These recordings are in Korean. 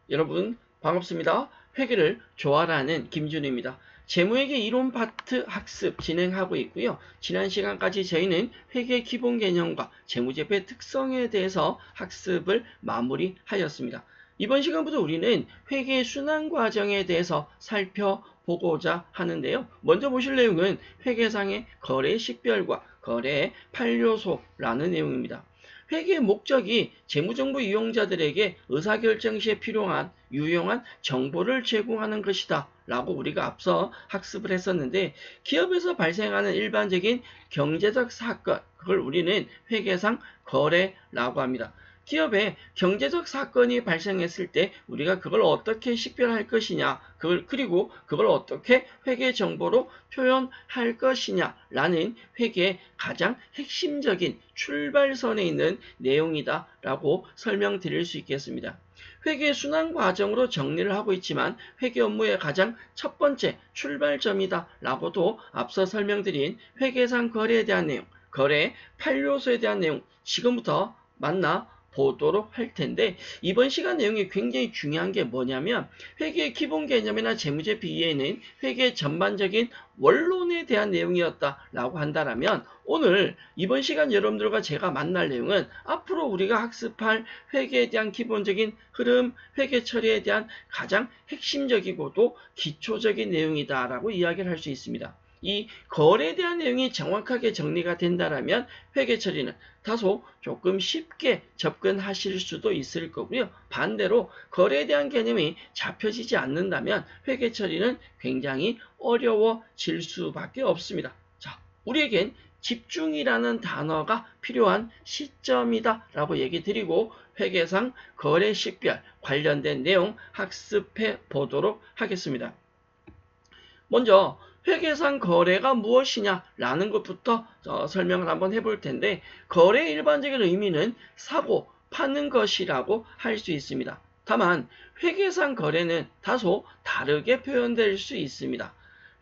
여러분 반갑습니다. 회계를 좋아라는 김준우입니다. 재무회계 이론 파트 학습 진행하고 있고요. 지난 시간까지 저희는 회계 기본 개념과 재무제표의 특성에 대해서 학습을 마무리하였습니다. 이번 시간부터 우리는 회계 순환 과정에 대해서 살펴보고자 하는데요. 먼저 보실 내용은 회계상의 거래 식별과 거래의 8요소라는 내용입니다. 회계의 목적이 재무정보 이용자들에게 의사결정 시에 필요한 유용한 정보를 제공하는 것이다 라고 우리가 앞서 학습을 했었는데, 기업에서 발생하는 일반적인 경제적 사건, 그걸 우리는 회계상 거래라고 합니다. 기업에 경제적 사건이 발생했을 때 우리가 그걸 어떻게 식별할 것이냐, 그리고 그걸 어떻게 회계 정보로 표현할 것이냐라는 회계의 가장 핵심적인 출발선에 있는 내용이다 라고 설명드릴 수 있겠습니다. 회계 순환 과정으로 정리를 하고 있지만 회계 업무의 가장 첫 번째 출발점이다 라고도 앞서 설명드린 회계상 거래에 대한 내용, 거래 8요소에 대한 내용 지금부터 만나 보도록 할 텐데, 이번 시간 내용이 굉장히 중요한 게 뭐냐면 회계의 기본 개념이나 재무제표 이해는 회계의 전반적인 원론에 대한 내용이었다라고 한다면, 오늘 이번 시간 여러분들과 제가 만날 내용은 앞으로 우리가 학습할 회계에 대한 기본적인 흐름, 회계 처리에 대한 가장 핵심적이고도 기초적인 내용이다라고 이야기를 할 수 있습니다. 이 거래에 대한 내용이 정확하게 정리가 된다라면 회계 처리는 다소 조금 쉽게 접근하실 수도 있을 거고요. 반대로 거래에 대한 개념이 잡혀지지 않는다면 회계 처리는 굉장히 어려워질 수밖에 없습니다. 자, 우리에겐 집중이라는 단어가 필요한 시점이다 라고 얘기 드리고 회계상 거래 식별 관련된 내용 학습해 보도록 하겠습니다. 먼저 회계상 거래가 무엇이냐라는 것부터 설명을 한번 해볼 텐데, 거래의 일반적인 의미는 사고, 파는 것이라고 할 수 있습니다. 다만 회계상 거래는 다소 다르게 표현될 수 있습니다.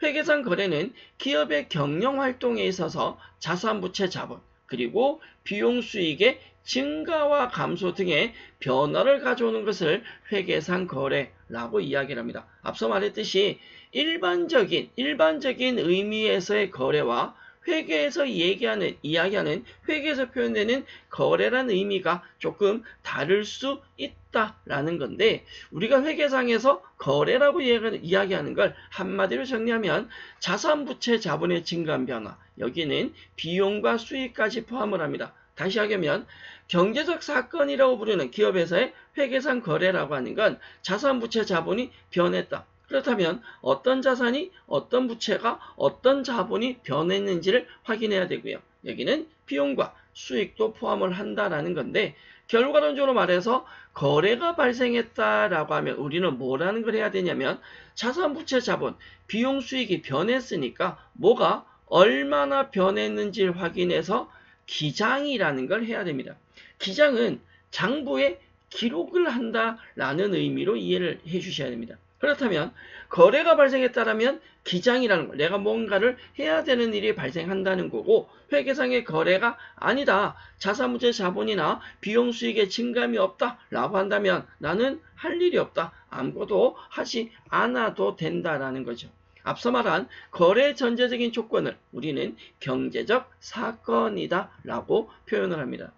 회계상 거래는 기업의 경영 활동에 있어서 자산, 부채, 자본, 그리고 비용 수익의 증가와 감소 등의 변화를 가져오는 것을 회계상 거래라고 이야기를 합니다. 앞서 말했듯이 일반적인 의미에서의 거래와 회계에서 이야기하는 회계에서 표현되는 거래라는 의미가 조금 다를 수 있다라는 건데, 우리가 회계상에서 거래라고 이야기하는 걸 한마디로 정리하면 자산, 부채, 자본의 증가 변화, 여기는 비용과 수익까지 포함을 합니다. 다시 하면 경제적 사건이라고 부르는 기업에서의 회계상 거래라고 하는 건 자산, 부채, 자본이 변했다. 그렇다면 어떤 자산이, 어떤 부채가, 어떤 자본이 변했는지를 확인해야 되고요. 여기는 비용과 수익도 포함을 한다라는 건데, 결과론적으로 말해서 거래가 발생했다라고 하면 우리는 뭐라는 걸 해야 되냐면 자산, 부채, 자본, 비용, 수익이 변했으니까 뭐가 얼마나 변했는지를 확인해서 기장이라는 걸 해야 됩니다. 기장은 장부에 기록을 한다라는 의미로 이해를 해 주셔야 됩니다. 그렇다면 거래가 발생했다라면 기장이라는 거, 내가 뭔가를 해야 되는 일이 발생한다는 거고, 회계상의 거래가 아니다, 자산, 부채, 자본이나 비용, 수익의 증감이 없다라고 한다면 나는 할 일이 없다, 아무것도 하지 않아도 된다라는 거죠. 앞서 말한 거래의 전제적인 조건을 우리는 경제적 사건이다 라고 표현을 합니다.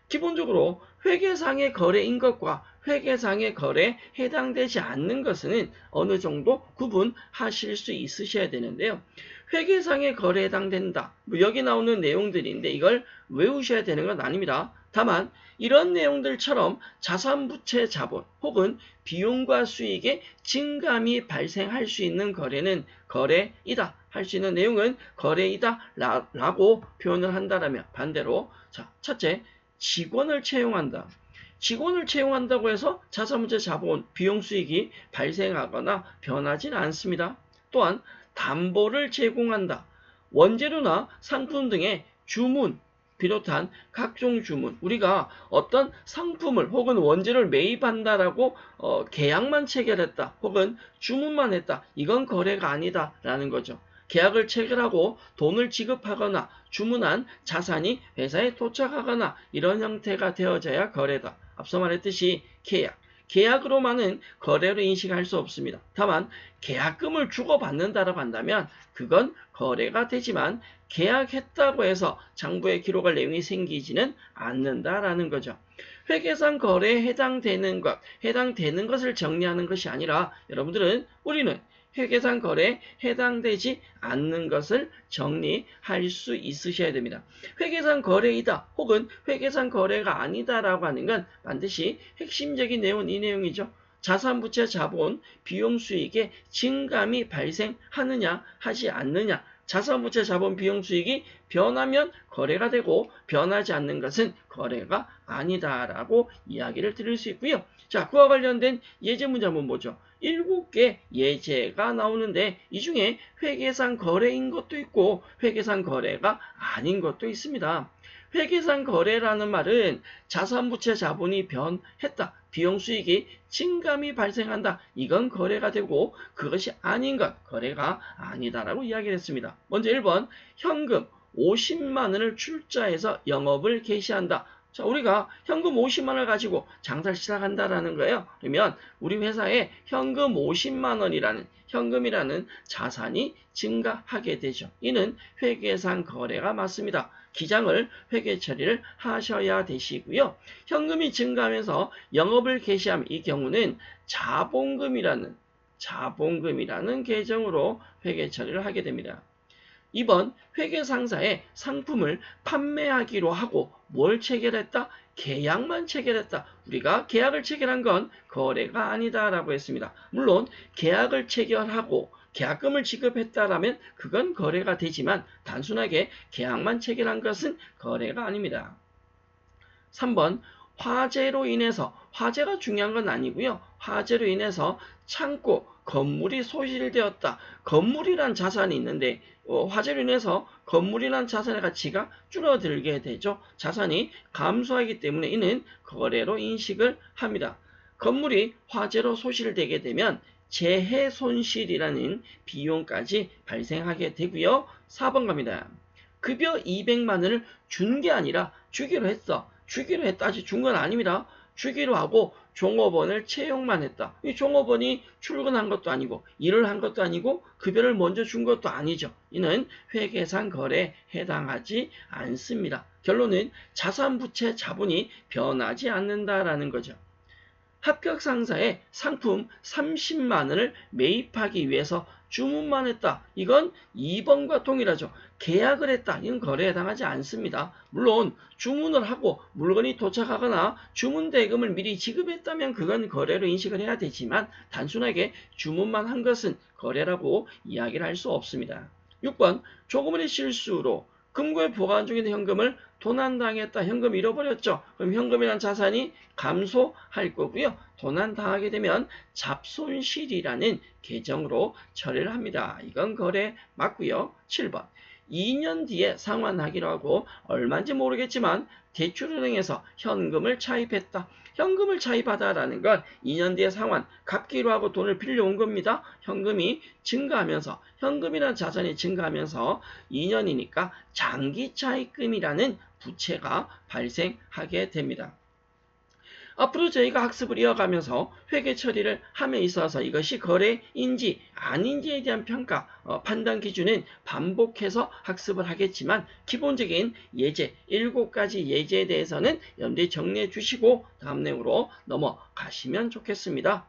기본적으로 회계상의 거래인 것과 회계상의 거래에 해당되지 않는 것은 어느 정도 구분하실 수 있으셔야 되는데요. 회계상의 거래에 해당된다, 여기 나오는 내용들인데 이걸 외우셔야 되는 건 아닙니다. 다만 이런 내용들처럼 자산, 부채, 자본 혹은 비용과 수익의 증감이 발생할 수 있는 거래는 거래이다, 할 수 있는 내용은 거래이다 라고 표현을 한다면, 반대로 자, 첫째, 직원을 채용한다. 직원을 채용한다고 해서 자산, 부채, 자본, 비용, 수익이 발생하거나 변하지는 않습니다. 또한 담보를 제공한다. 원재료나 상품 등의 주문 비롯한 각종 주문, 우리가 어떤 상품을 혹은 원재료를 매입한다라고 계약만 체결했다 혹은 주문만 했다, 이건 거래가 아니다라는 거죠. 계약을 체결하고 돈을 지급하거나 주문한 자산이 회사에 도착하거나 이런 형태가 되어져야 거래다. 앞서 말했듯이 계약, 계약으로만은 거래로 인식할 수 없습니다. 다만 계약금을 주고받는다라고 한다면 그건 거래가 되지만 계약했다고 해서 장부에 기록할 내용이 생기지는 않는다라는 거죠. 회계상 거래에 해당되는 것을 정리하는 것이 아니라 우리는 회계상 거래에 해당되지 않는 것을 정리할 수 있으셔야 됩니다. 회계상 거래이다 혹은 회계상 거래가 아니다라고 하는 건 반드시 핵심적인 내용은 이 내용이죠. 자산부채 자본 비용 수익의 증감이 발생하느냐 하지 않느냐. 자산부채 자본 비용 수익이 변하면 거래가 되고 변하지 않는 것은 거래가 아니다라고 이야기를 드릴 수 있고요. 자, 그와 관련된 예제 문제 한번 보죠. 7개 예제가 나오는데 이 중에 회계상 거래인 것도 있고 회계상 거래가 아닌 것도 있습니다. 회계상 거래라는 말은 자산부채 자본이 변했다. 비용 수익이 증감이 발생한다. 이건 거래가 되고 그것이 아닌 것, 거래가 아니다라고 이야기를 했습니다. 먼저 1번 현금 50만 원을 출자해서 영업을 개시한다. 자, 우리가 현금 50만 원을 가지고 장사를 시작한다라는 거예요. 그러면 우리 회사에 현금 50만 원이라는 현금이라는 자산이 증가하게 되죠. 이는 회계상 거래가 맞습니다. 기장을 회계 처리를 하셔야 되시고요. 현금이 증가하면서 영업을 개시함 이 경우는 자본금이라는 계정으로 회계 처리를 하게 됩니다. 2번 회계상사에 상품을 판매하기로 하고 뭘 체결했다? 계약만 체결했다. 우리가 계약을 체결한 건 거래가 아니다라고 했습니다. 물론 계약을 체결하고 계약금을 지급했다라면 그건 거래가 되지만 단순하게 계약만 체결한 것은 거래가 아닙니다. 3번 화재로 인해서 화재가 중요한 건 아니고요. 화재로 인해서 창고, 건물이 소실되었다. 건물이란 자산이 있는데 화재로 인해서 건물이란 자산의 가치가 줄어들게 되죠. 자산이 감소하기 때문에 이는 거래로 인식을 합니다. 건물이 화재로 소실되게 되면 재해 손실이라는 비용까지 발생하게 되고요. 4번 갑니다. 급여 200만 원을 준 게 아니라 주기로 했어. 주기로 했다. 아직 준 건 아닙니다. 주기로 하고 종업원을 채용만 했다. 이 종업원이 출근한 것도 아니고 일을 한 것도 아니고 급여를 먼저 준 것도 아니죠. 이는 회계상 거래에 해당하지 않습니다. 결론은 자산부채 자본이 변하지 않는다라는 거죠. 합격 상사에 상품 30만 원을 매입하기 위해서 주문만 했다. 이건 2번과 동일하죠. 계약을 했다. 이건 거래에 해당하지 않습니다. 물론 주문을 하고 물건이 도착하거나 주문 대금을 미리 지급했다면 그건 거래로 인식을 해야 되지만 단순하게 주문만 한 것은 거래라고 이야기를 할 수 없습니다. 6번 조금의 실수로 금고에 보관 중인 현금을 도난당했다. 현금 잃어버렸죠. 그럼 현금이란 자산이 감소할 거고요. 도난당하게 되면 잡손실이라는 계정으로 처리를 합니다. 이건 거래 맞고요. 7번 2년 뒤에 상환하기로 하고 얼마인지 모르겠지만 대출은행에서 현금을 차입했다. 현금을 차입하다라는 건 2년 뒤에 상환, 갚기로 하고 돈을 빌려온 겁니다. 현금이 증가하면서 현금이라는 자산이 증가하면서 2년이니까 장기 차입금이라는 부채가 발생하게 됩니다. 앞으로 저희가 학습을 이어가면서 회계 처리를 함에 있어서 이것이 거래인지 아닌지에 대한 평가, 판단 기준은 반복해서 학습을 하겠지만 기본적인 예제, 7가지 예제에 대해서는 염두에 정리해 주시고 다음 내용으로 넘어가시면 좋겠습니다.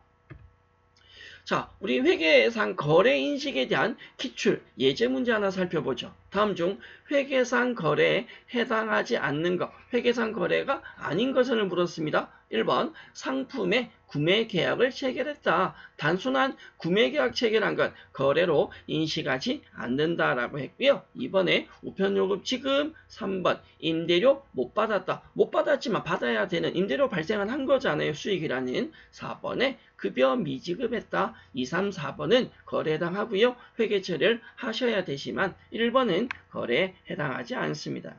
자, 우리 회계상 거래 인식에 대한 기출 예제 문제 하나 살펴보죠. 다음 중 회계상 거래에 해당하지 않는 것, 회계상 거래가 아닌 것을 물었습니다. 1번 상품의 구매 계약을 체결했다. 단순한 구매 계약 체결한 건 거래로 인식하지 않는다라고 했고요. 2번에 우편요금 지급, 3번 임대료 못 받았다. 못 받았지만 받아야 되는 임대료 발생은 한 거잖아요. 수익이라는. 4번에 급여 미지급했다. 2, 3, 4번은 거래에 해당하고요. 회계 처리를 하셔야 되지만 1번은 거래에 해당하지 않습니다.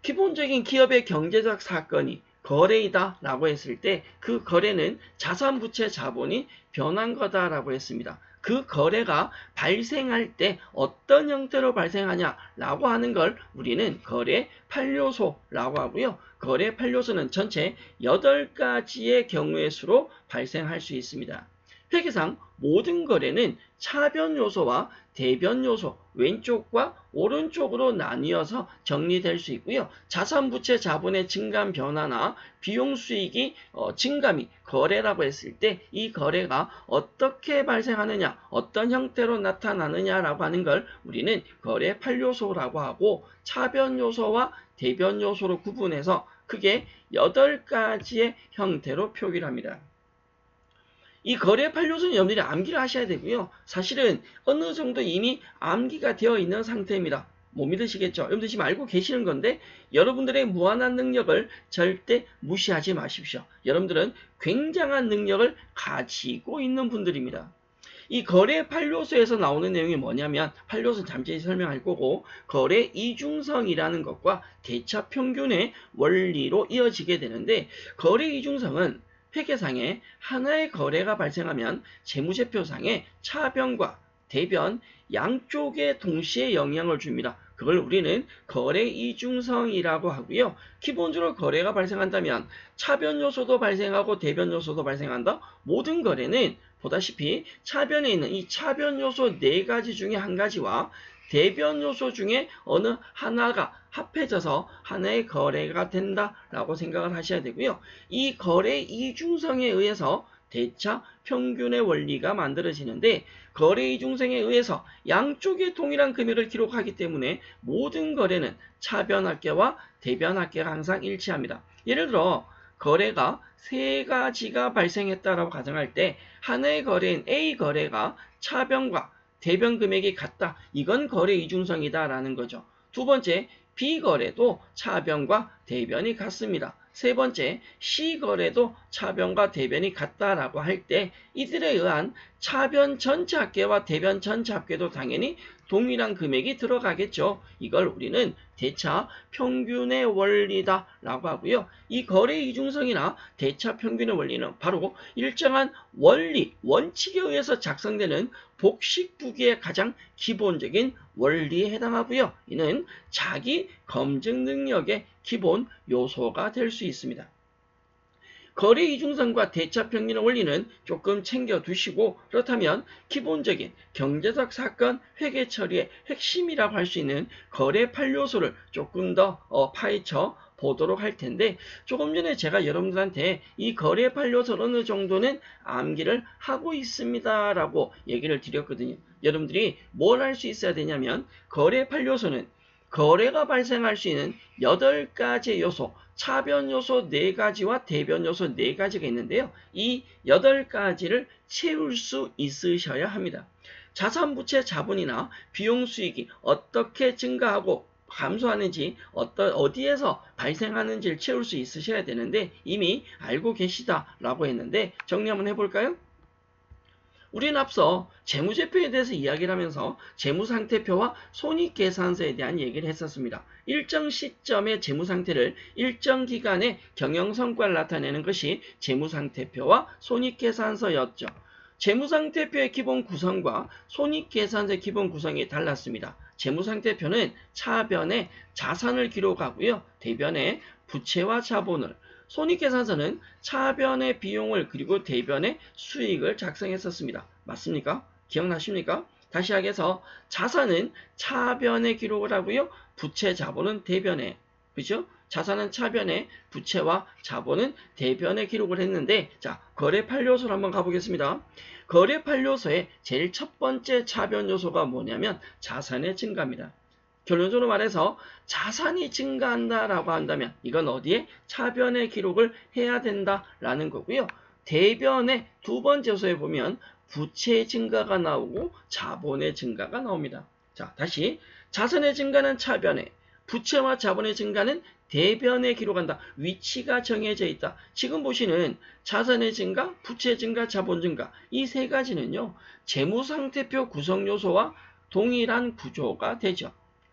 기본적인 기업의 경제적 사건이 거래이다 라고 했을 때 그 거래는 자산부채 자본이 변한 거다 라고 했습니다. 그 거래가 발생할 때 어떤 형태로 발생하냐라고 하는 걸 우리는 거래 판료소라고 하고요. 거래 판료소는 전체 8가지의 경우의 수로 발생할 수 있습니다. 회계상 모든 거래는 차변 요소와 대변 요소, 왼쪽과 오른쪽으로 나뉘어서 정리될 수 있고요. 자산 부채 자본의 증감 변화나 비용 수익이 증감이 거래라고 했을 때 이 거래가 어떻게 발생하느냐, 어떤 형태로 나타나느냐라고 하는 걸 우리는 거래 판료소라고 하고, 차변 요소와 대변 요소로 구분해서 크게 8가지의 형태로 표기를 합니다. 이 거래 판료소는 여러분들이 암기를 하셔야 되고요. 사실은 어느 정도 이미 암기가 되어 있는 상태입니다. 못 믿으시겠죠? 여러분들 지금 알고 계시는 건데 여러분들의 무한한 능력을 절대 무시하지 마십시오. 여러분들은 굉장한 능력을 가지고 있는 분들입니다. 이 거래 판료소에서 나오는 내용이 뭐냐면, 판료소는 잠시 설명할 거고, 거래 이중성이라는 것과 대차 평균의 원리로 이어지게 되는데, 거래 이중성은 회계상에 하나의 거래가 발생하면 재무제표상에 차변과 대변 양쪽에 동시에 영향을 줍니다. 그걸 우리는 거래 이중성이라고 하고요. 기본적으로 거래가 발생한다면 차변 요소도 발생하고 대변 요소도 발생한다. 모든 거래는 보다시피 차변에 있는 이 차변 요소 4가지 중에 한 가지와 대변 요소 중에 어느 하나가 합해져서 하나의 거래가 된다라고 생각을 하셔야 되고요. 이 거래 이중성에 의해서 대차 평균의 원리가 만들어지는데, 거래 이중성에 의해서 양쪽에 동일한 금액을 기록하기 때문에 모든 거래는 차변 합계와 대변 합계가 항상 일치합니다. 예를 들어 거래가 3가지가 발생했다라고 가정할 때 하나의 거래인 A 거래가 차변과 대변 금액이 같다. 이건 거래 이중성이다라는 거죠. 두 번째, B 거래도 차변과 대변이 같습니다. 세 번째, C 거래도 차변과 대변이 같다라고 할 때 이들에 의한 차변 전체 합계와 대변 전체 합계도 당연히 동일한 금액이 들어가겠죠. 이걸 우리는 대차 평균의 원리다라고 하고요. 이 거래 이중성이나 대차 평균의 원리는 바로 일정한 원리, 원칙에 의해서 작성되는 복식부기의 가장 기본적인 원리에 해당하고요. 이는 자기 검증 능력의 기본 요소가 될 수 있습니다. 거래 이중성과 대차 평균의 원리는 조금 챙겨두시고, 그렇다면 기본적인 경제적 사건 회계 처리의 핵심이라고 할 수 있는 거래 판료소를 조금 더 파헤쳐 보도록 할 텐데, 조금 전에 제가 여러분들한테 이 거래 판료소 어느 정도는 암기를 하고 있습니다라고 얘기를 드렸거든요. 여러분들이 뭘 할 수 있어야 되냐면, 거래 판료소는 거래가 발생할 수 있는 8가지의 요소, 차변 요소 4가지와 대변 요소 4가지가 있는데요. 이 8가지를 채울 수 있으셔야 합니다. 자산 부채 자본이나 비용 수익이 어떻게 증가하고 감소하는지, 어디에서 발생하는지를 채울 수 있으셔야 되는데 이미 알고 계시다라고 했는데 정리 한번 해볼까요? 우리는 앞서 재무제표에 대해서 이야기를 하면서 재무상태표와 손익계산서에 대한 얘기를 했었습니다. 일정 시점의 재무상태를 일정 기간의 경영성과를 나타내는 것이 재무상태표와 손익계산서였죠. 재무상태표의 기본 구성과 손익계산서의 기본 구성이 달랐습니다. 재무상태표는 차변에 자산을 기록하고요. 대변에 부채와 자본을, 손익계산서는 차변의 비용을 그리고 대변의 수익을 작성했었습니다. 맞습니까? 기억나십니까? 다시 하겠어. 자산은 차변에 기록을 하고요. 부채, 자본은 대변에. 그죠? 자산은 차변에, 부채와 자본은 대변에 기록을 했는데, 자, 거래 판료소로 한번 가보겠습니다. 거래 판료소의 제일 첫 번째 차변 요소가 뭐냐면 자산의 증가입니다. 결론적으로 말해서 자산이 증가한다라고 한다면 이건 어디에? 차변에 기록을 해야 된다라는 거고요. 대변의 두 번째 요소에 보면 부채의 증가가 나오고 자본의 증가가 나옵니다. 자, 다시 자산의 증가는 차변에, 부채와 자본의 증가는 대변에 기록한다. 위치가 정해져 있다. 지금 보시는 자산의 증가, 부채 증가, 자본 증가 이 세 가지는요. 재무상태표 구성 요소와 동일한 구조가 되죠.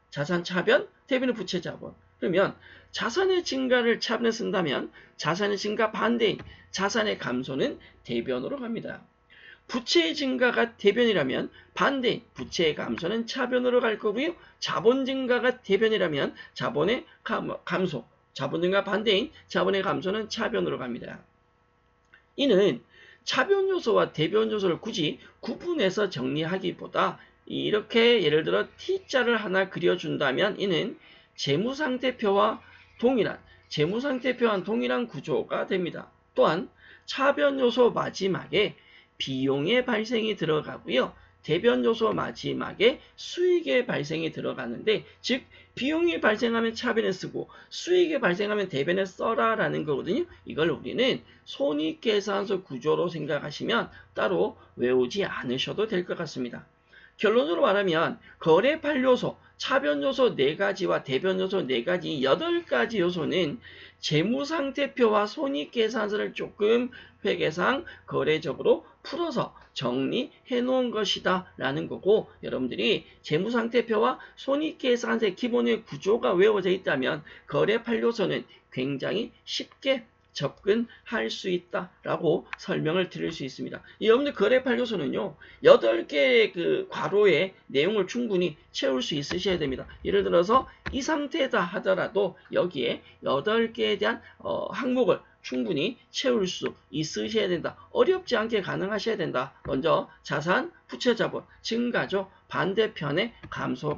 자산 차변, 대변의 부채 자본. 그러면 자산의 증가를 차변에 쓴다면 자산의 증가 반대인 자산의 감소는 대변으로 갑니다. 부채의 증가가 대변이라면 반대인 부채의 감소는 차변으로 갈 거고요. 자본 증가가 대변이라면 자본의 감소, 자본 증가 반대인 자본의 감소는 차변으로 갑니다. 이는 차변 요소와 대변 요소를 굳이 구분해서 정리하기보다 이렇게 예를 들어 T자를 하나 그려준다면 이는 재무상태표와 동일한 구조가 됩니다. 또한 차변 요소 마지막에 비용의 발생이 들어가고요. 대변 요소 마지막에 수익의 발생이 들어가는데, 즉 비용이 발생하면 차변에 쓰고 수익이 발생하면 대변에 써라라는 거거든요. 이걸 우리는 손익계산서 구조로 생각하시면 따로 외우지 않으셔도 될 것 같습니다. 결론적으로 말하면 거래팔 요소, 차변 요소 4가지와 대변 요소 4가지, 8가지 요소는 재무상태표와 손익계산서를 조금 회계상 거래적으로 풀어서 정리해 놓은 것이다 라는 거고, 여러분들이 재무상태표와 손익계산서의 기본의 구조가 외워져 있다면 거래팔 요소는 굉장히 쉽게 접근할 수 있다라고 설명을 드릴 수 있습니다. 여러분들 거래팔 요소는요, 8개의 그 괄호의 내용을 충분히 채울 수 있으셔야 됩니다. 예를 들어서 이 상태다 하더라도 여기에 8개에 대한 항목을 충분히 채울 수 있으셔야 된다. 어렵지 않게 가능하셔야 된다. 먼저 자산, 부채, 자본, 증가죠. 반대편에 감소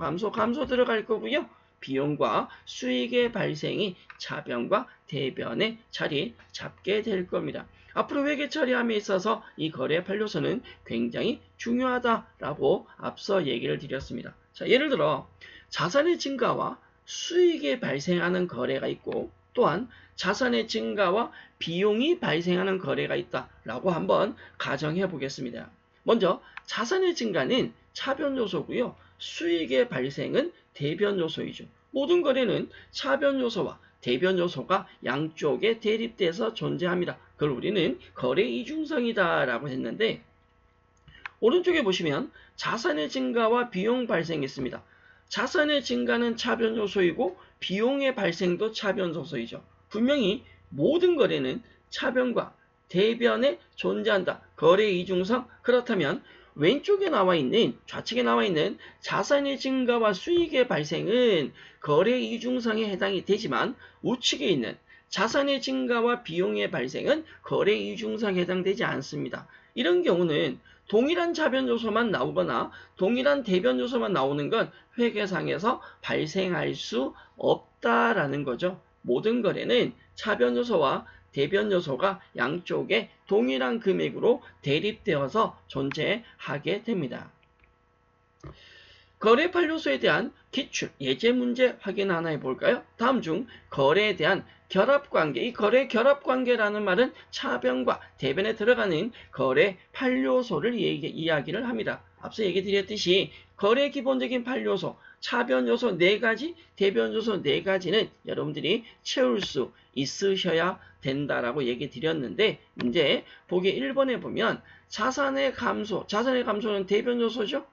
들어갈 거고요. 비용과 수익의 발생이 차변과 대변에 자리 잡게 될 겁니다. 앞으로 회계 처리함에 있어서 이 거래팔 요소는 굉장히 중요하다라고 앞서 얘기를 드렸습니다. 자, 예를 들어 자산의 증가와 수익이 발생하는 거래가 있고, 또한 자산의 증가와 비용이 발생하는 거래가 있다라고 한번 가정해 보겠습니다. 먼저 자산의 증가는 차변 요소고요. 수익의 발생은 대변 요소이죠. 모든 거래는 차변 요소와 대변 요소가 양쪽에 대립돼서 존재합니다. 그걸 우리는 거래 이중성이다 라고 했는데, 오른쪽에 보시면 자산의 증가와 비용 발생이 있습니다. 자산의 증가는 차변 요소이고 비용의 발생도 차변 요소이죠. 분명히 모든 거래는 차변과 대변에 존재한다. 거래 이중성. 그렇다면 왼쪽에 나와 있는, 좌측에 나와 있는 자산의 증가와 수익의 발생은 거래 이중성에 해당이 되지만, 우측에 있는 자산의 증가와 비용의 발생은 거래 이중성에 해당되지 않습니다. 이런 경우는 동일한 차변 요소만 나오거나 동일한 대변 요소만 나오는 건 회계상에서 발생할 수 없다라는 거죠. 모든 거래는 차변 요소와 대변 요소가 양쪽에 동일한 금액으로 대립되어서 존재하게 됩니다. 거래팔 요소에 대한 기출, 예제 문제 확인 하나 해볼까요? 다음 중 거래에 대한 결합관계, 이 거래 결합관계라는 말은 차변과 대변에 들어가는 거래팔 요소를 이야기를 합니다. 앞서 얘기 드렸듯이 거래 기본적인 8요소, 차변 요소 4가지, 대변 요소 4가지는 여러분들이 채울 수 있으셔야 된다라고 얘기 드렸는데, 이제 보기 1번에 보면 자산의 감소는 대변 요소죠?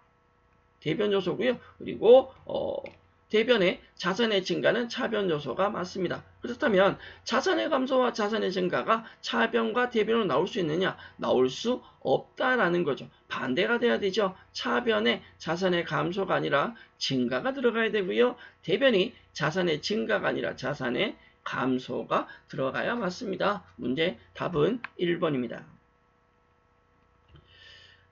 대변 요소고요. 그리고 대변의 자산의 증가는 차변 요소가 맞습니다. 그렇다면 자산의 감소와 자산의 증가가 차변과 대변으로 나올 수 있느냐? 나올 수 없다라는 거죠. 반대가 돼야 되죠. 차변에 자산의 감소가 아니라 증가가 들어가야 되고요. 대변이 자산의 증가가 아니라 자산의 감소가 들어가야 맞습니다. 문제 답은 1번입니다.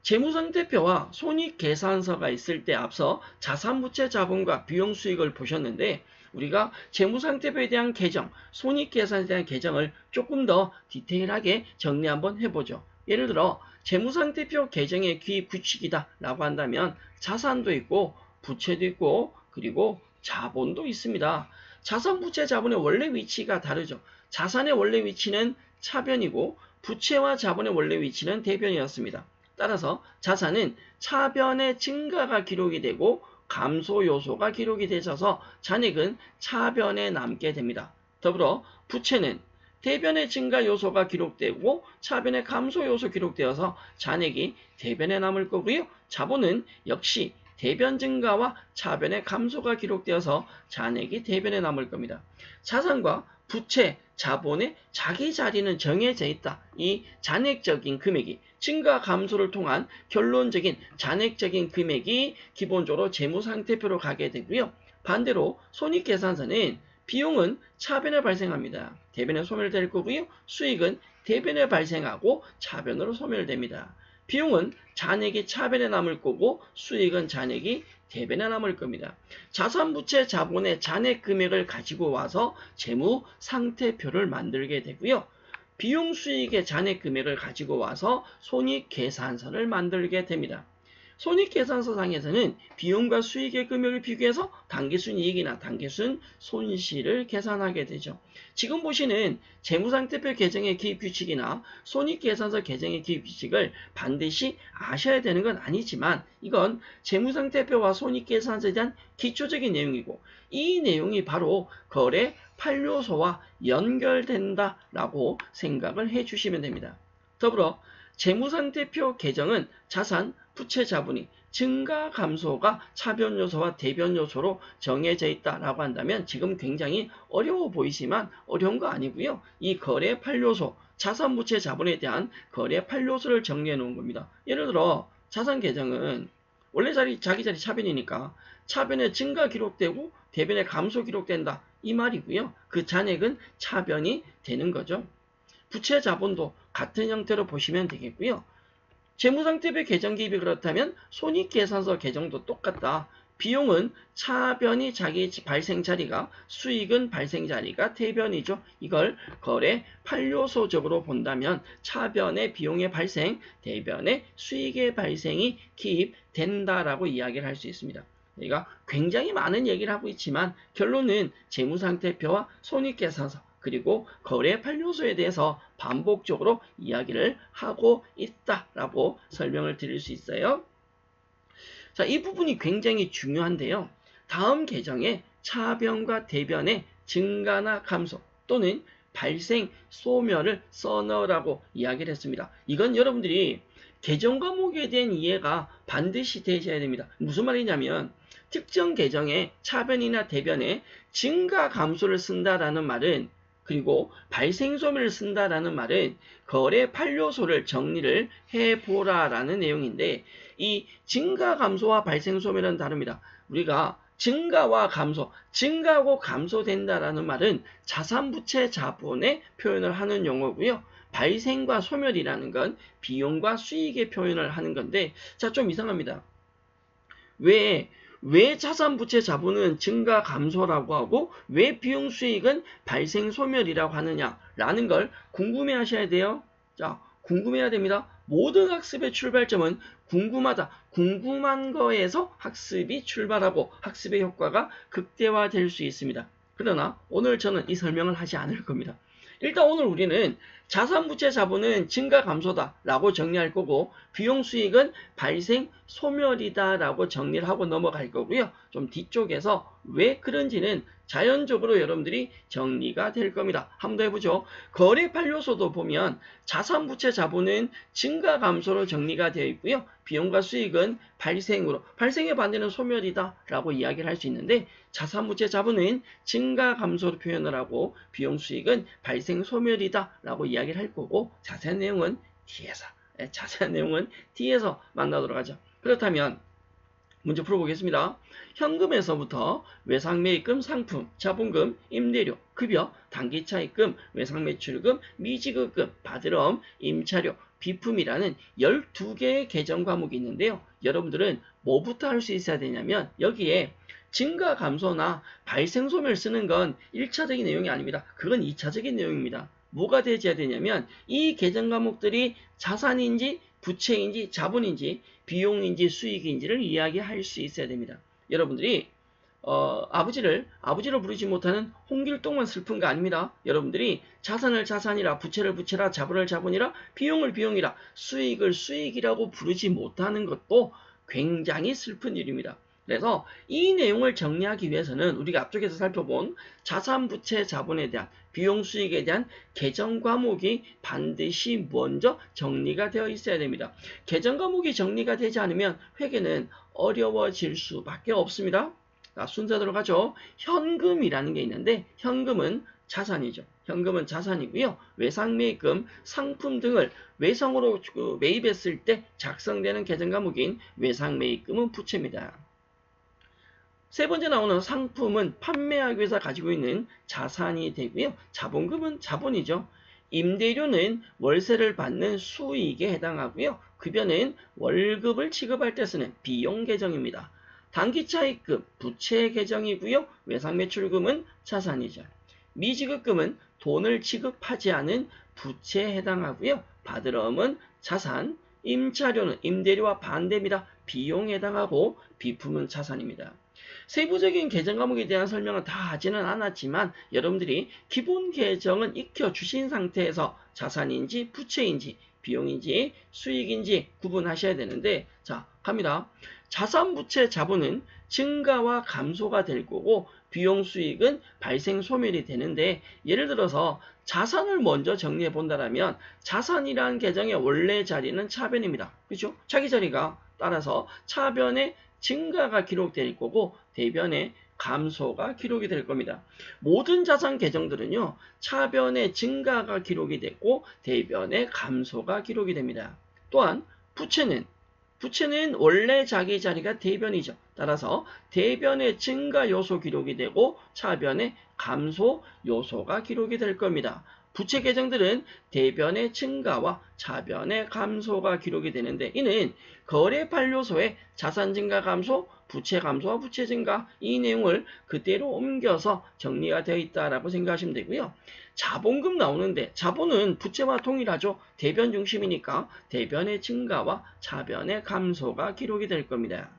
재무상태표와 손익계산서가 있을 때 앞서 자산부채 자본과 비용 수익을 보셨는데, 우리가 재무상태표에 대한 개정, 손익계산에 대한 개정을 조금 더 디테일하게 정리 한번 해보죠. 예를 들어 재무상태표 개정의 기입 규칙이다 라고 한다면 자산도 있고 부채도 있고 그리고 자본도 있습니다. 자산, 부채, 자본의 원래 위치가 다르죠. 자산의 원래 위치는 차변이고 부채와 자본의 원래 위치는 대변이었습니다. 따라서 자산은 차변의 증가가 기록이 되고 감소 요소가 기록이 되셔서 잔액은 차변에 남게 됩니다. 더불어 부채는 대변의 증가 요소가 기록되고 차변의 감소 요소 기록되어서 잔액이 대변에 남을 거고요. 자본은 역시 대변 증가와 차변의 감소가 기록되어서 잔액이 대변에 남을 겁니다. 자산과 부채, 자본의 자기 자리는 정해져 있다. 이 잔액적인 금액이 증가 감소를 통한 결론적인 잔액적인 금액이 기본적으로 재무상태표로 가게 되고요. 반대로 손익계산서는 비용은 차변에 발생합니다. 대변에 소멸될 거고요. 수익은 대변에 발생하고 차변으로 소멸됩니다. 비용은 잔액이 차변에 남을 거고 수익은 잔액이 대변에 남을 겁니다. 자산부채 자본의 잔액 금액을 가지고 와서 재무상태표를 만들게 되고요. 비용 수익의 잔액 금액을 가지고 와서 손익계산서를 만들게 됩니다. 손익계산서상에서는 비용과 수익의 금액을 비교해서 단기순 이익이나 단기순 손실을 계산하게 되죠. 지금 보시는 재무상태표 개정의 기입규칙이나 손익계산서 개정의 기입규칙을 반드시 아셔야 되는 건 아니지만 이건 재무상태표와 손익계산서에 대한 기초적인 내용이고 이 내용이 바로 거래 8요소와 연결된다라고 생각을 해주시면 됩니다. 더불어 재무상태표 개정은 자산, 부채 자본이 증가 감소가 차변 요소와 대변 요소로 정해져 있다라고 한다면 지금 굉장히 어려워 보이지만 어려운 거 아니고요. 이 거래 8요소, 자산, 부채 자본에 대한 거래 8요소를 정리해 놓은 겁니다. 예를 들어 자산 계정은 원래 자기 자리 차변이니까 차변에 증가 기록되고 대변에 감소 기록된다 이 말이고요. 그 잔액은 차변이 되는 거죠. 부채 자본도 같은 형태로 보시면 되겠고요. 재무상태표 개정 기입이 그렇다면 손익계산서 개정도 똑같다. 비용은 차변이 자기 발생 자리가 수익은 발생 자리가 대변이죠. 이걸 거래 8요소적으로 본다면 차변의 비용의 발생, 대변의 수익의 발생이 기입된다라고 이야기를 할 수 있습니다. 우리가 굉장히 많은 얘기를 하고 있지만 결론은 재무상태표와 손익계산서 그리고 거래 8요소에 대해서 반복적으로 이야기를 하고 있다라고 설명을 드릴 수 있어요. 자, 이 부분이 굉장히 중요한데요. 다음 개정에 차변과 대변의 증가나 감소 또는 발생, 소멸을 써넣으라고 이야기를 했습니다. 이건 여러분들이 개정 과목에 대한 이해가 반드시 되셔야 됩니다. 무슨 말이냐면 특정 개정에 차변이나 대변에 증가 감소를 쓴다라는 말은 그리고 발생소멸을 쓴다라는 말은 거래 8요소를 정리를 해보라라는 내용인데 이 증가 감소와 발생소멸은 다릅니다. 우리가 증가와 감소, 증가하고 감소된다라는 말은 자산부채 자본의 표현을 하는 용어고요. 발생과 소멸이라는 건 비용과 수익의 표현을 하는 건데 자, 좀 이상합니다. 왜 자산부채 자본은 증가 감소라고 하고 왜 비용 수익은 발생 소멸이라고 하느냐라는 걸 궁금해 하셔야 돼요. 자, 궁금해야 됩니다. 모든 학습의 출발점은 궁금하다. 궁금한 거에서 학습이 출발하고 학습의 효과가 극대화될 수 있습니다. 그러나 오늘 저는 이 설명을 하지 않을 겁니다. 일단 오늘 우리는 자산부채 자본은 증가 감소다 라고 정리할 거고 비용 수익은 발생 소멸이다 라고 정리를 하고 넘어갈 거고요. 좀 뒤쪽에서 왜 그런지는 자연적으로 여러분들이 정리가 될 겁니다. 한번 더 해보죠. 거래 8요소도 보면 자산부채 자본은 증가 감소로 정리가 되어 있고요. 비용과 수익은 발생으로 발생의 반대는 소멸이다 라고 이야기를 할 수 있는데 자산부채 자본은 증가 감소로 표현을 하고 비용 수익은 발생 소멸이다 라고 이야기를 할 거고 자세한 내용은 뒤에서 만나도록 하죠. 그렇다면 문제 풀어보겠습니다. 현금에서부터 외상매입금, 상품, 자본금, 임대료, 급여, 단기차입금, 외상매출금, 미지급금, 바드럼, 임차료, 비품이라는 12개의 개정 과목이 있는데요. 여러분들은 뭐부터 할 수 있어야 되냐면 여기에 증가 감소나 발생 소멸 쓰는 건 1차적인 내용이 아닙니다. 그건 2차적인 내용입니다. 뭐가 되어야 되냐면 이 개정 과목들이 자산인지 부채인지 자본인지 비용인지 수익인지를 이야기할 수 있어야 됩니다. 여러분들이 아버지를 부르지 못하는 홍길동만 슬픈 거 아닙니다. 여러분들이 자산을 자산이라 부채를 부채라 자본을 자본이라 비용을 비용이라 수익을 수익이라고 부르지 못하는 것도 굉장히 슬픈 일입니다. 그래서 이 내용을 정리하기 위해서는 우리가 앞쪽에서 살펴본 자산, 부채, 자본에 대한 비용, 수익에 대한 개정 과목이 반드시 먼저 정리가 되어 있어야 됩니다. 개정 과목이 정리가 되지 않으면 회계는 어려워질 수밖에 없습니다. 자, 순서대로 가죠. 현금이라는 게 있는데 현금은 자산이죠. 현금은 자산이고요. 외상매입금, 상품 등을 외성으로 매입했을 때 작성되는 계정 과목인 외상매입금은 부채입니다. 세 번째 나오는 상품은 판매하기 위해서 가지고 있는 자산이 되고요. 자본금은 자본이죠. 임대료는 월세를 받는 수익에 해당하고요. 급여는 월급을 지급할 때 쓰는 비용 계정입니다. 단기차입금, 부채 계정이고요. 외상매출금은 자산이죠. 미지급금은 돈을 지급하지 않은 부채에 해당하고요. 받으러움은 자산, 임차료는 임대료와 반대입니다. 비용에 해당하고 비품은 자산입니다. 세부적인 계정 과목에 대한 설명은 다 하지는 않았지만 여러분들이 기본 계정은 익혀주신 상태에서 자산인지 부채인지 비용인지 수익인지 구분하셔야 되는데 자 갑니다. 자산 부채 자본은 증가와 감소가 될 거고 비용 수익은 발생 소멸이 되는데 예를 들어서 자산을 먼저 정리해 본다면 자산이라는 계정의 원래 자리는 차변입니다. 그렇죠? 자기 자리가 따라서 차변의 증가가 기록될 거고 대변의 감소가 기록이 될 겁니다. 모든 자산 계정들은요. 차변의 증가가 기록이 됐고 대변의 감소가 기록이 됩니다. 또한 부채는 원래 자기 자리가 대변이죠. 따라서 대변의 증가 요소 기록이 되고 차변의 감소 요소가 기록이 될 겁니다. 부채 계정들은 대변의 증가와 차변의 감소가 기록이 되는데 이는 거래팔 요소의 자산 증가 감소, 부채 감소와 부채 증가 이 내용을 그대로 옮겨서 정리가 되어 있다라고 생각하시면 되고요. 자본금 나오는데 자본은 부채와 동일하죠. 대변 중심이니까 대변의 증가와 차변의 감소가 기록이 될 겁니다.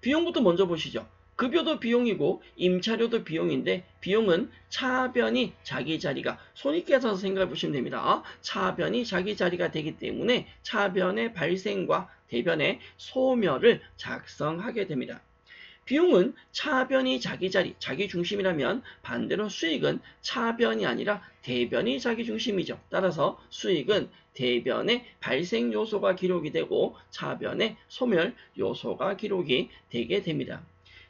비용부터 먼저 보시죠. 급여도 비용이고 임차료도 비용인데 비용은 차변이 자기 자리가 손익계산서 생각해 보시면 됩니다. 차변이 자기 자리가 되기 때문에 차변의 발생과 대변의 소멸을 작성하게 됩니다. 비용은 차변이 자기 자리, 자기 중심이라면 반대로 수익은 차변이 아니라 대변이 자기 중심이죠. 따라서 수익은 대변의 발생 요소가 기록이 되고 차변의 소멸 요소가 기록이 되게 됩니다.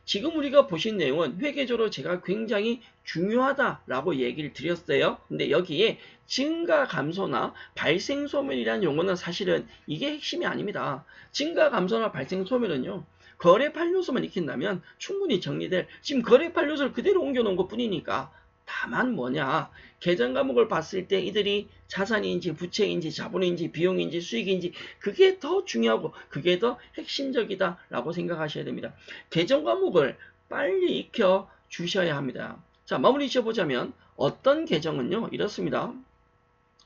지금 우리가 보신 내용은 회계적으로 제가 굉장히 중요하다라고 얘기를 드렸어요. 근데 여기에 증가 감소나 발생 소멸이라는 용어는 사실은 이게 핵심이 아닙니다. 증가 감소나 발생 소멸은요. 거래팔 요소만 익힌다면 충분히 정리될 지금 거래팔 요소를 그대로 옮겨놓은 것 뿐이니까 다만 뭐냐 계정 과목을 봤을 때 이들이 자산인지 부채인지 자본인지 비용인지 수익인지 그게 더 중요하고 그게 더 핵심적이다 라고 생각하셔야 됩니다. 계정 과목을 빨리 익혀 주셔야 합니다. 자 마무리 지어보자면 어떤 계정은요 이렇습니다.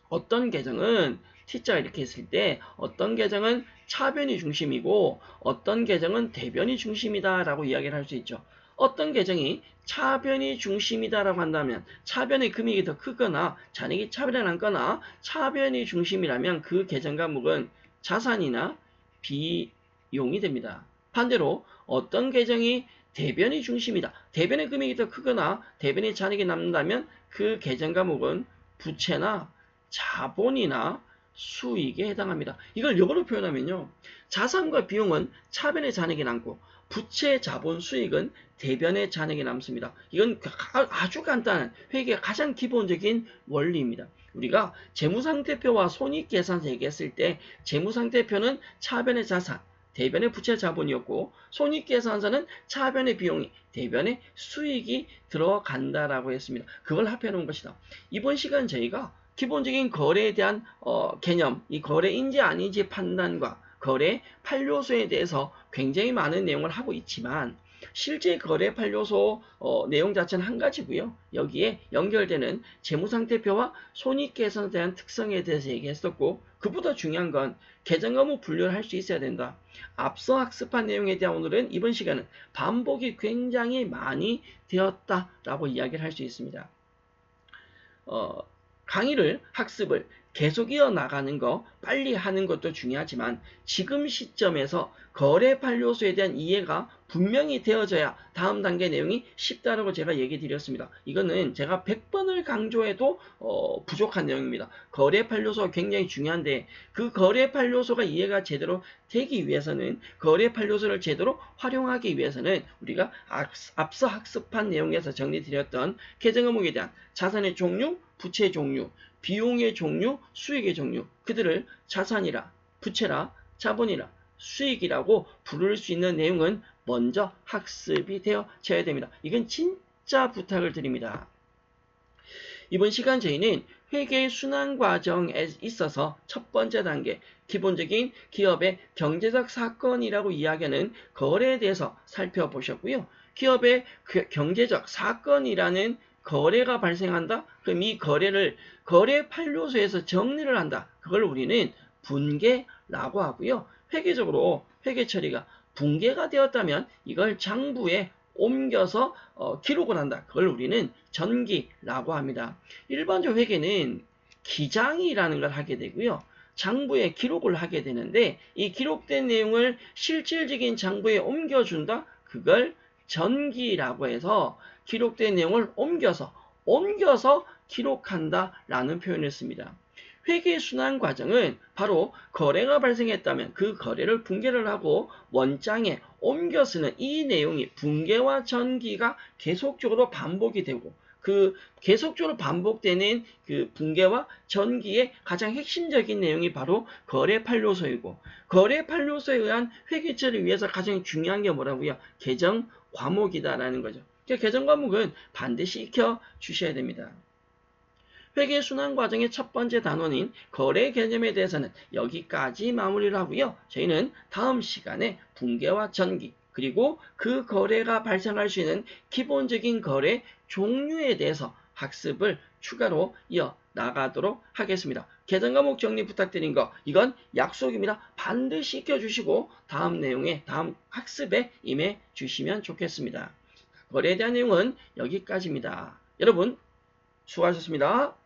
어떤 계정은 T자 이렇게 했을 때 어떤 계정은 차변이 중심이고 어떤 계정은 대변이 중심이다 라고 이야기를 할 수 있죠. 어떤 계정이 차변이 중심이다라고 한다면 차변의 금액이 더 크거나 잔액이 차변에 남거나 차변이 중심이라면 그 계정 과목은 자산이나 비용이 됩니다. 반대로 어떤 계정이 대변이 중심이다. 대변의 금액이 더 크거나 대변의 잔액이 남는다면 그 계정 과목은 부채나 자본이나 수익에 해당합니다. 이걸 영어로 표현하면요. 자산과 비용은 차변의 잔액이 남고 부채, 자본, 수익은 대변의 잔액이 남습니다. 이건 아주 간단한 회계의 가장 기본적인 원리입니다. 우리가 재무상태표와 손익계산서 얘기했을 때 재무상태표는 차변의 자산, 대변의 부채 자본이었고 손익계산서는 차변의 비용이, 대변의 수익이 들어간다라고 했습니다. 그걸 합해놓은 것이다. 이번 시간 저희가 기본적인 거래에 대한 개념, 이 거래인지 아닌지 판단과 거래 8요소에 대해서 굉장히 많은 내용을 하고 있지만 실제 거래 8요소 내용 자체는 한 가지고요. 여기에 연결되는 재무상태표와 손익계산에 대한 특성에 대해서 얘기했었고 그보다 중요한 건 계정 과목 분류를 할 수 있어야 된다. 앞서 학습한 내용에 대한 오늘은 이번 시간은 반복이 굉장히 많이 되었다라고 이야기를 할 수 있습니다. 강의를 학습을 계속 이어나가는 거 빨리 하는 것도 중요하지만 지금 시점에서 거래 판료소에 대한 이해가 분명히 되어져야 다음 단계 내용이 쉽다라고 제가 얘기 드렸습니다. 이거는 제가 100번을 강조해도 부족한 내용입니다. 거래 판료소가 굉장히 중요한데 그 거래 판료소가 이해가 제대로 되기 위해서는 거래 판료소를 제대로 활용하기 위해서는 우리가 앞서 학습한 내용에서 정리드렸던 계정 과목에 대한 자산의 종류, 부채 종류, 비용의 종류, 수익의 종류, 그들을 자산이라, 부채라, 자본이라, 수익이라고 부를 수 있는 내용은 먼저 학습이 되어져야 됩니다. 이건 진짜 부탁을 드립니다. 이번 시간 저희는 회계 순환 과정에 있어서 첫 번째 단계, 기본적인 기업의 경제적 사건이라고 이야기하는 거래에 대해서 살펴보셨고요. 기업의 경제적 사건이라는 거래가 발생한다? 그럼 이 거래를 거래 판료소에서 정리를 한다. 그걸 우리는 분계라고 하고요. 회계적으로 회계 처리가 분계가 되었다면 이걸 장부에 옮겨서 기록을 한다. 그걸 우리는 전기라고 합니다. 일반적 회계는 기장이라는 걸 하게 되고요. 장부에 기록을 하게 되는데 이 기록된 내용을 실질적인 장부에 옮겨준다. 그걸 전기라고 해서 기록된 내용을 옮겨서 기록한다라는 표현을 씁니다. 회계 순환 과정은 바로 거래가 발생했다면 그 거래를 분계를 하고 원장에 옮겨 쓰는 이 내용이 분계와 전기가 계속적으로 반복이 되고 그 계속적으로 반복되는 그 분계와 전기의 가장 핵심적인 내용이 바로 거래 판료소이고 거래 판료소에 의한 회계 처리를 위해서 가장 중요한 게 뭐라고요? 계정 과목이다라는 거죠. 계정 과목은 반드시 익혀 주셔야 됩니다. 회계 순환 과정의 첫 번째 단원인 거래 개념에 대해서는 여기까지 마무리를 하고요. 저희는 다음 시간에 분계와 전기 그리고 그 거래가 발생할 수 있는 기본적인 거래 종류에 대해서 학습을 추가로 이어나가도록 하겠습니다. 계정 과목 정리 부탁드린 거 이건 약속입니다. 반드시 익혀주시고 다음 내용에 다음 학습에 임해 주시면 좋겠습니다. 거래에 대한 내용은 여기까지입니다. 여러분 수고하셨습니다.